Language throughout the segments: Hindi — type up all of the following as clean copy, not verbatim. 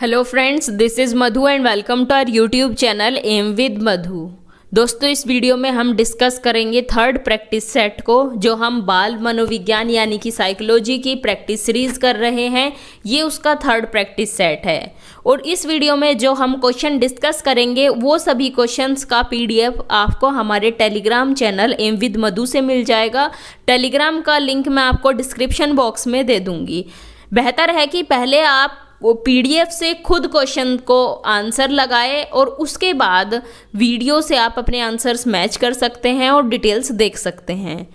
Hello friends, this is Madhu and welcome to our YouTube channel M with Madhu. दोस्तों, इस वीडियो में हम डिस्कस करेंगे थर्ड प्रैक्टिस सेट को, जो हम बाल मनोविज्ञान यानी कि साइकोलॉजी की प्रैक्टिस सीरीज कर रहे हैं। ये उसका थर्ड प्रैक्टिस सेट है और इस वीडियो में जो हम क्वेश्चन डिस्कस करेंगे वो सभी क्वेश्चंस का पीडीएफ आपको हमारे टेलीग्राम चैनल एम विद मधु से मिल जाएगा। टेलीग्राम का लिंक मैं आपको डिस्क्रिप्शन बॉक्स में दे दूँगी। बेहतर है कि पहले आप वो पीडीएफ से खुद क्वेश्चन को आंसर लगाए और उसके बाद वीडियो से आप अपने आंसर्स मैच कर सकते हैं और डिटेल्स देख सकते हैं।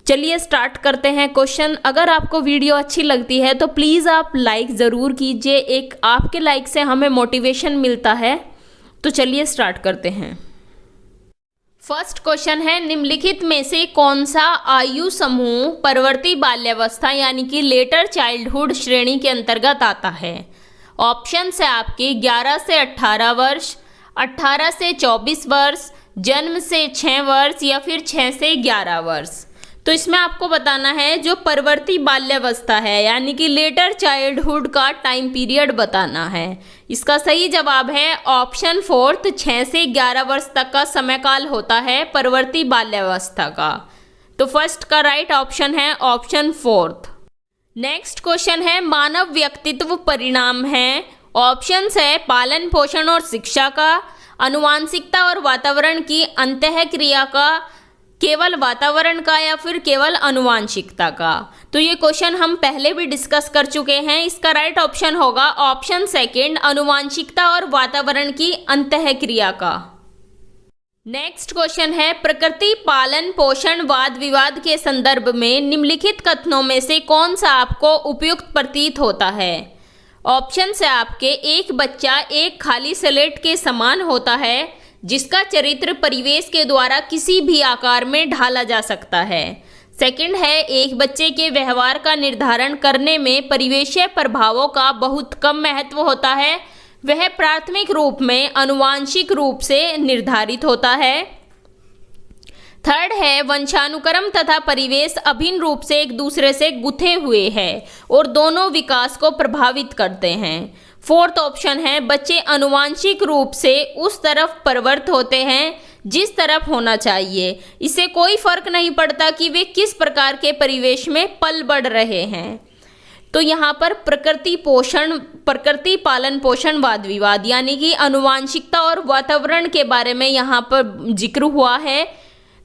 चलिए स्टार्ट करते हैं क्वेश्चन। अगर आपको वीडियो अच्छी लगती है तो प्लीज़ आप लाइक ज़रूर कीजिए, एक आपके लाइक से हमें मोटिवेशन मिलता है। तो चलिए स्टार्ट करते हैं। फर्स्ट क्वेश्चन है, निम्नलिखित में से कौन सा आयु समूह परवर्ती बाल्यावस्था यानी कि लेटर चाइल्डहुड श्रेणी के अंतर्गत आता है? ऑप्शंस है आपके 11 से 18 वर्ष, 18 से 24 वर्ष, जन्म से 6 वर्ष या फिर 6 से 11 वर्ष। तो इसमें आपको बताना है जो परवर्ती बाल्यावस्था है यानी कि लेटर चाइल्डहुड का टाइम पीरियड बताना है। इसका सही जवाब है ऑप्शन फोर्थ, 6 से 11 वर्ष तक का समय काल होता है परवर्ती बाल्यावस्था का। तो फर्स्ट का राइट ऑप्शन है ऑप्शन फोर्थ। नेक्स्ट क्वेश्चन है, मानव व्यक्तित्व परिणाम है। ऑप्शंस है पालन पोषण और शिक्षा का, आनुवांशिकता और वातावरण की अंतःक्रिया का, केवल वातावरण का या फिर केवल आनुवांशिकता का। तो ये क्वेश्चन हम पहले भी डिस्कस कर चुके हैं। इसका राइट ऑप्शन होगा ऑप्शन सेकंड, आनुवांशिकता और वातावरण की अंतःक्रिया का। नेक्स्ट क्वेश्चन है, प्रकृति पालन पोषण वाद विवाद के संदर्भ में निम्नलिखित कथनों में से कौन सा आपको उपयुक्त प्रतीत होता है? ऑप्शन है आपके, एक बच्चा एक खाली स्लेट के समान होता है जिसका चरित्र परिवेश के द्वारा किसी भी आकार में ढाला जा सकता है। सेकंड है, एक बच्चे के व्यवहार का निर्धारण करने में परिवेशीय प्रभावों का बहुत कम महत्व होता है, वह प्राथमिक रूप में आनुवांशिक रूप से निर्धारित होता है। थर्ड है, वंशानुक्रम तथा परिवेश अभिन्न रूप से एक दूसरे से गुथे हुए हैं और दोनों विकास को प्रभावित करते हैं। फोर्थ ऑप्शन है, बच्चे आनुवांशिक रूप से उस तरफ प्रवृत्त होते हैं जिस तरफ होना चाहिए, इससे कोई फर्क नहीं पड़ता कि वे किस प्रकार के परिवेश में पल बढ़ रहे हैं। तो यहाँ पर प्रकृति पालन पोषण वाद विवाद यानी कि आनुवांशिकता और वातावरण के बारे में यहाँ पर जिक्र हुआ है।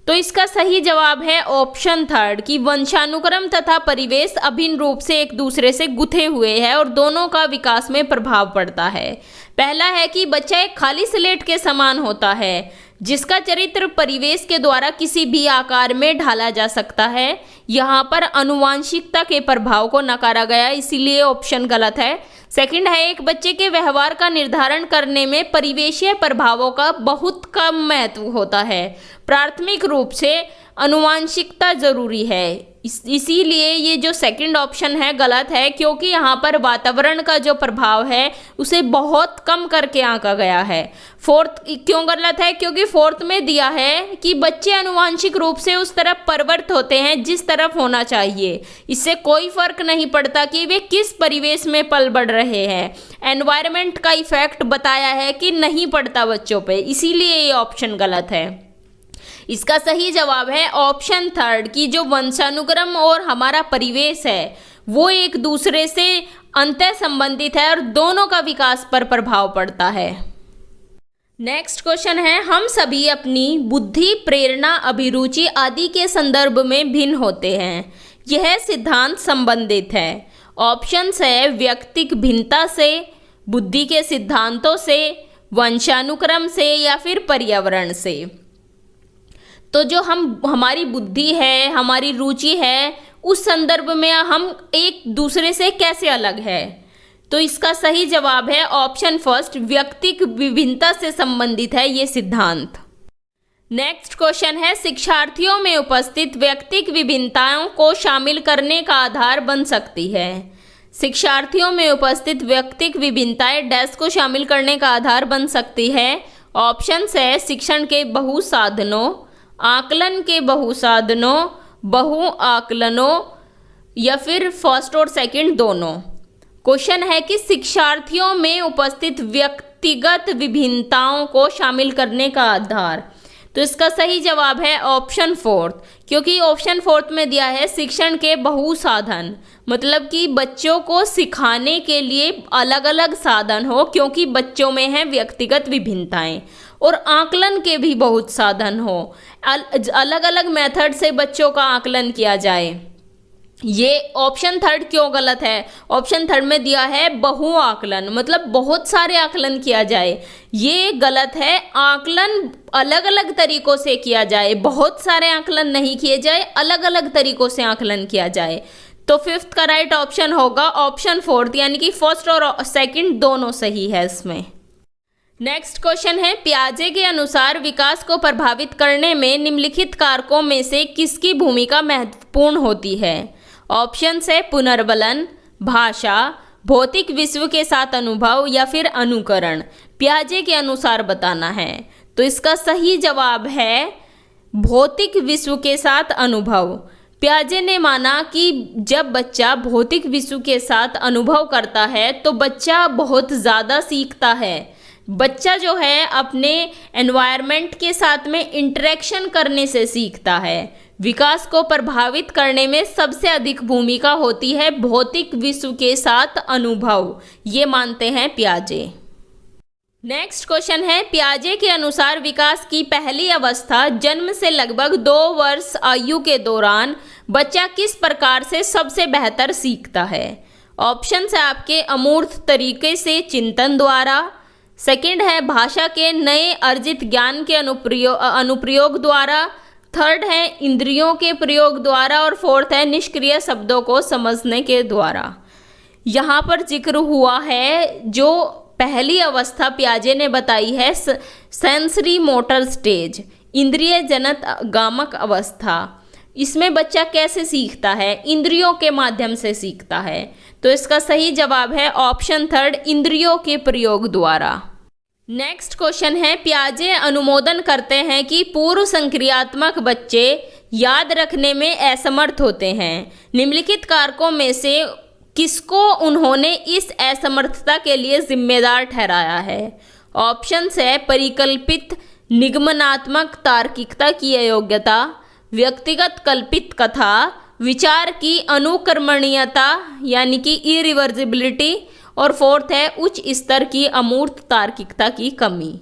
तो इसका सही जवाब है ऑप्शन थर्ड कि वंशानुक्रम तथा परिवेश अभिन्न रूप से एक दूसरे से गुथे हुए हैं और दोनों का विकास में प्रभाव पड़ता है। पहला है कि बच्चा एक खाली स्लेट के समान होता है जिसका चरित्र परिवेश के द्वारा किसी भी आकार में ढाला जा सकता है। यहाँ पर आनुवांशिकता के प्रभाव को नकारा गया, इसीलिए ऑप्शन गलत है। सेकंड है, एक बच्चे के व्यवहार का निर्धारण करने में परिवेशीय प्रभावों का बहुत कम महत्व होता है, प्राथमिक रूप से आनुवांशिकता जरूरी है। इसीलिए ये जो सेकंड ऑप्शन है गलत है, क्योंकि यहाँ पर वातावरण का जो प्रभाव है उसे बहुत कम करके आंका गया है। फोर्थ क्यों गलत है? क्योंकि फोर्थ में दिया है कि बच्चे आनुवांशिक रूप से उस तरफ प्रवृत्त होते हैं जिस तरफ होना चाहिए, इससे कोई फर्क नहीं पड़ता कि वे किस परिवेश में पल बढ़ रहे हैं। एनवायरनमेंट का इफेक्ट बताया है कि नहीं पड़ता बच्चों पे, इसीलिए ये ऑप्शन गलत है। इसका सही जवाब है ऑप्शन थर्ड कि जो वंशानुक्रम और हमारा परिवेश है वो एक दूसरे से अंतः संबंधित है और दोनों का विकास पर प्रभाव पड़ता है। नेक्स्ट क्वेश्चन है, हम सभी अपनी बुद्धि, प्रेरणा, अभिरुचि आदि के संदर्भ में भिन्न होते हैं, यह सिद्धांत संबंधित है। ऑप्शंस है व्यक्तिक भिन्नता से, बुद्धि के सिद्धांतों से, वंशानुक्रम से या फिर पर्यावरण से। तो जो हमारी बुद्धि है, हमारी रुचि है, उस संदर्भ में हम एक दूसरे से कैसे अलग है? तो इसका सही जवाब है ऑप्शन फर्स्ट, व्यक्तिक विभिन्नता से संबंधित है ये सिद्धांत। नेक्स्ट क्वेश्चन है, शिक्षार्थियों में उपस्थित व्यक्तिक विभिन्नताओं को शामिल करने का आधार बन सकती है। शिक्षार्थियों में उपस्थित व्यक्तिक विभिन्नताएं डैश को शामिल करने का आधार बन सकती है। ऑप्शंस है शिक्षण के बहुसाधनों, आकलन के बहुसाधनों, बहु आकलनों या फिर फर्स्ट और सेकंड दोनों। क्वेश्चन है कि शिक्षार्थियों में उपस्थित व्यक्तिगत विभिन्नताओं को शामिल करने का आधार। तो इसका सही जवाब है ऑप्शन फोर्थ, क्योंकि ऑप्शन फोर्थ में दिया है शिक्षण के बहुसाधन, मतलब कि बच्चों को सिखाने के लिए अलग अलग साधन हो, क्योंकि बच्चों में है व्यक्तिगत विभिन्नताएं, और आकलन के भी बहुत साधन हो, अलग अलग मेथड से बच्चों का आकलन किया जाए। ये ऑप्शन थर्ड क्यों गलत है? ऑप्शन थर्ड में दिया है बहु आकलन, मतलब बहुत सारे आकलन किया जाए, ये गलत है। आकलन अलग अलग तरीकों से किया जाए, बहुत सारे आकलन नहीं किए जाए, अलग अलग तरीकों से आकलन किया जाए। तो फिफ्थ का राइट ऑप्शन होगा ऑप्शन फोर्थ, यानी कि फर्स्ट और सेकंड दोनों सही है इसमें। नेक्स्ट क्वेश्चन है पियाजे के अनुसार विकास को प्रभावित करने में निम्नलिखित कारकों में से किसकी भूमिका महत्वपूर्ण होती है? ऑप्शन है पुनर्बलन, भाषा, भौतिक विश्व के साथ अनुभव या फिर अनुकरण। पियाजे के अनुसार बताना है, तो इसका सही जवाब है भौतिक विश्व के साथ अनुभव। पियाजे ने माना कि जब बच्चा भौतिक विश्व के साथ अनुभव करता है तो बच्चा बहुत ज़्यादा सीखता है। बच्चा जो है अपने एनवायरनमेंट के साथ में इंटरेक्शन करने से सीखता है। विकास को प्रभावित करने में सबसे अधिक भूमिका होती है भौतिक विश्व के साथ अनुभव, ये मानते हैं पियाजे। नेक्स्ट क्वेश्चन है पियाजे के अनुसार विकास की पहली अवस्था जन्म से लगभग 2 वर्ष आयु के दौरान बच्चा किस प्रकार से सबसे बेहतर सीखता है? ऑप्शन है आपके अमूर्त तरीके से चिंतन द्वारा, सेकंड है भाषा के नए अर्जित ज्ञान के अनुप्रयोग द्वारा, थर्ड है इंद्रियों के प्रयोग द्वारा, और फोर्थ है निष्क्रिय शब्दों को समझने के द्वारा। यहाँ पर जिक्र हुआ है जो पहली अवस्था पियाजे ने बताई है सेंसरी मोटर स्टेज, इंद्रिय जनत गामक अवस्था। इसमें बच्चा कैसे सीखता है? इंद्रियों के माध्यम से सीखता है, तो इसका सही जवाब है ऑप्शन थर्ड, इंद्रियों के प्रयोग द्वारा। नेक्स्ट क्वेश्चन है पियाजे अनुमोदन करते हैं कि पूर्व संक्रियात्मक बच्चे याद रखने में असमर्थ होते हैं। निम्नलिखित कारकों में से किसको उन्होंने इस असमर्थता के लिए जिम्मेदार ठहराया है? ऑप्शन है परिकल्पित निगमनात्मक तार्किकता की अयोग्यता, व्यक्तिगत कल्पित कथा, विचार की अनुकर्मणीयता यानी कि इरिवर्सिबिलिटी, और फोर्थ है उच्च स्तर की अमूर्त तार्किकता की कमी।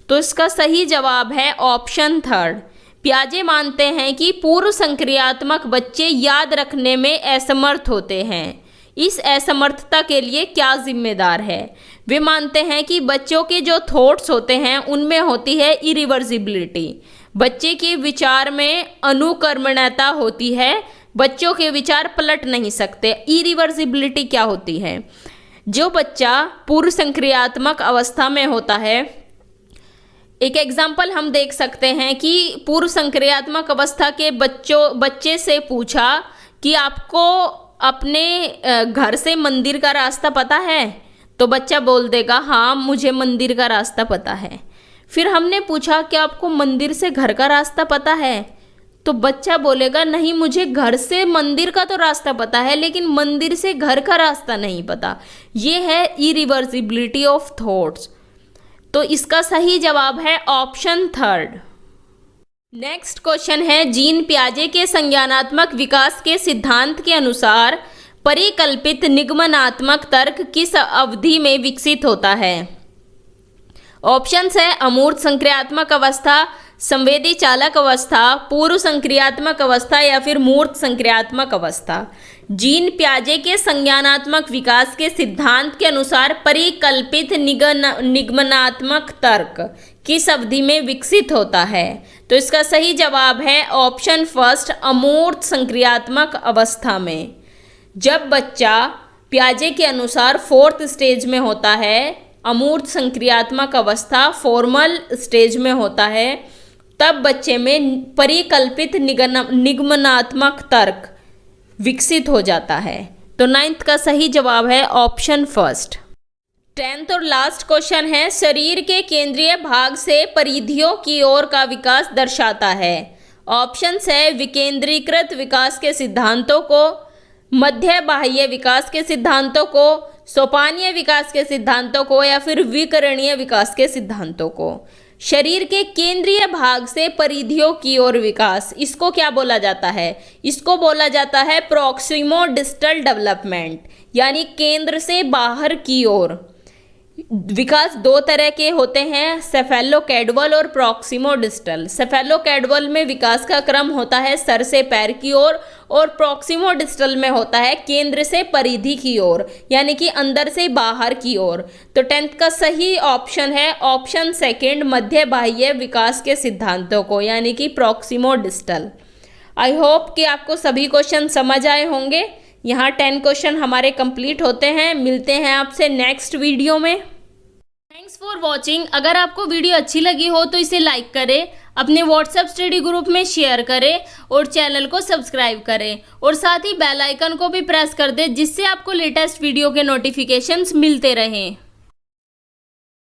तो इसका सही जवाब है ऑप्शन थर्ड। पियाजे मानते हैं कि पूर्व संक्रियात्मक बच्चे याद रखने में असमर्थ होते हैं। इस असमर्थता के लिए क्या जिम्मेदार है? वे मानते हैं कि बच्चों के जो थॉट्स होते हैं उनमें होती है इरिवर्सिबिलिटी, बच्चे के विचार में अनुकर्मण्यता होती है, बच्चों के विचार पलट नहीं सकते। इरिवर्सिबिलिटी क्या होती है? जो बच्चा पूर्व संक्रियात्मक अवस्था में होता है, एक एग्जाम्पल हम देख सकते हैं कि पूर्व संक्रियात्मक अवस्था के बच्चे से पूछा कि आपको अपने घर से मंदिर का रास्ता पता है? तो बच्चा बोल देगा हाँ मुझे मंदिर का रास्ता पता है। फिर हमने पूछा कि आपको मंदिर से घर का रास्ता पता है? तो बच्चा बोलेगा नहीं मुझे घर से मंदिर का तो रास्ता पता है लेकिन मंदिर से घर का रास्ता नहीं पता। ये है इरिवर्सिबिलिटी ऑफ थॉट्स। तो इसका सही जवाब है ऑप्शन थर्ड। नेक्स्ट क्वेश्चन है जीन पियाजे के संज्ञानात्मक विकास के सिद्धांत के अनुसार परिकल्पित निगमनात्मक तर्क किस अवधि में विकसित होता है? ऑप्शंस है अमूर्त संक्रियात्मक अवस्था, संवेदी चालक अवस्था, पूर्व संक्रियात्मक अवस्था या फिर मूर्त संक्रियात्मक अवस्था। जीन पियाजे के संज्ञानात्मक विकास के सिद्धांत के अनुसार परिकल्पित निगमनात्मक तर्क किस अवधि में विकसित होता है? तो इसका सही जवाब है ऑप्शन फर्स्ट, अमूर्त संक्रियात्मक अवस्था में। जब बच्चा पियाजे के अनुसार फोर्थ स्टेज में होता है, अमूर्त संक्रियात्मक अवस्था फॉर्मल स्टेज में होता है, तब बच्चे में परिकल्पित निगमनात्मक तर्क विकसित हो जाता है। तो 9th का सही जवाब है ऑप्शन फर्स्ट। 10th और लास्ट क्वेश्चन है शरीर के केंद्रीय भाग से परिधियों की ओर का विकास दर्शाता है। ऑप्शंस है विकेंद्रीकृत विकास के सिद्धांतों को, मध्य बाह्य विकास के सिद्धांतों को, सोपानीय विकास के सिद्धांतों को या फिर विकरणीय विकास के सिद्धांतों को। शरीर के केंद्रीय भाग से परिधियों की ओर विकास, इसको क्या बोला जाता है? इसको बोला जाता है प्रॉक्सिमो डिस्टल डेवलपमेंट, यानी केंद्र से बाहर की ओर। विकास दो तरह के होते हैं, सेफेलोकैडवल और प्रॉक्सिमो डिस्टल। सेफेलोकैडवल में विकास का क्रम होता है सर से पैर की ओर, और प्रॉक्सिमो डिस्टल में होता है केंद्र से परिधि की ओर, यानी कि अंदर से बाहर की ओर। तो 10th का सही ऑप्शन है ऑप्शन सेकंड, मध्य बाह्य विकास के सिद्धांतों को, यानी कि प्रॉक्सिमो डिस्टल। आई होप कि आपको सभी क्वेश्चन समझ आए होंगे। यहाँ 10 क्वेश्चन हमारे कंप्लीट होते हैं। मिलते हैं आपसे नेक्स्ट वीडियो में। Thanks for watching. अगर आपको वीडियो अच्छी लगी हो तो इसे लाइक करें, अपने व्हाट्सएप स्टडी ग्रुप में शेयर करें और चैनल को सब्सक्राइब करें, और साथ ही बेल आइकन को भी प्रेस कर दें, जिससे आपको लेटेस्ट वीडियो के नोटिफिकेशंस मिलते रहें।